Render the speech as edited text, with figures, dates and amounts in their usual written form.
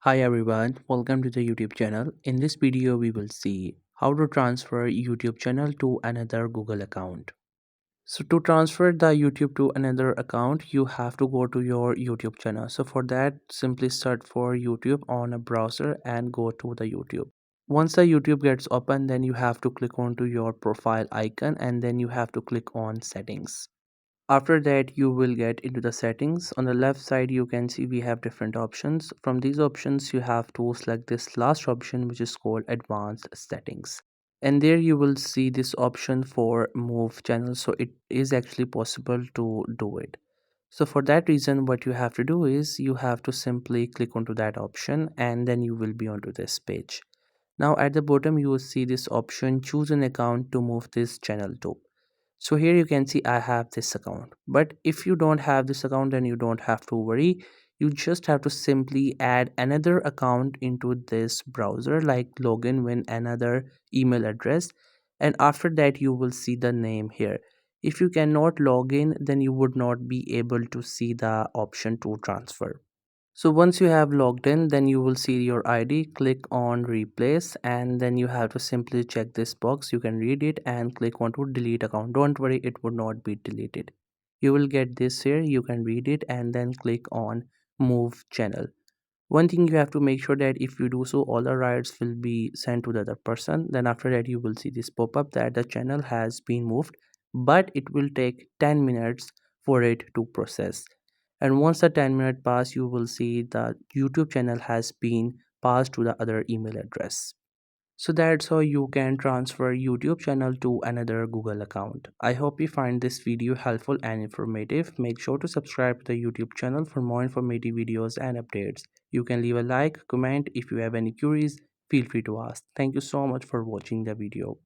Hi everyone, welcome to the YouTube channel. In this video, we will see how to transfer YouTube channel to another Google account. So to transfer the YouTube to another account, you have to go to your YouTube channel. So for that, simply search for YouTube on a browser and go to the YouTube. Once the YouTube gets open, then you have to click on to your profile icon and then you have to click on settings. After that, you will get into the settings. On the left side, you can see we have different options. From these options, you have to select this last option, which is called advanced settings. And there you will see this option for move channel. So it is actually possible to do it. So for that reason, what you have to do is you have to simply click onto that option and then you will be onto this page. Now at the bottom, you will see this option, choose an account to move this channel to. So here you can see I have this account, but if you don't have this account, then you don't have to worry. You just have to simply add another account into this browser, like login with another email address, and after that you will see the name here. If you cannot log in, then you would not be able to see the option to transfer. So once you have logged in, then you will see your ID, click on replace, and then you have to simply check this box. You can read it and click on to delete account. Don't worry, it would not be deleted. You will get this here, you can read it and then click on move channel. One thing you have to make sure that if you do so, all the rights will be sent to the other person. Then after that, you will see this pop up that the channel has been moved, but it will take 10 minutes for it to process. And once the 10-minute pass, you will see the YouTube channel has been passed to the other email address. So that's how you can transfer YouTube channel to another Google account. I hope you find this video helpful and informative. Make sure to subscribe to the YouTube channel for more informative videos and updates. You can leave a like, comment if you have any queries, feel free to ask. Thank you so much for watching the video.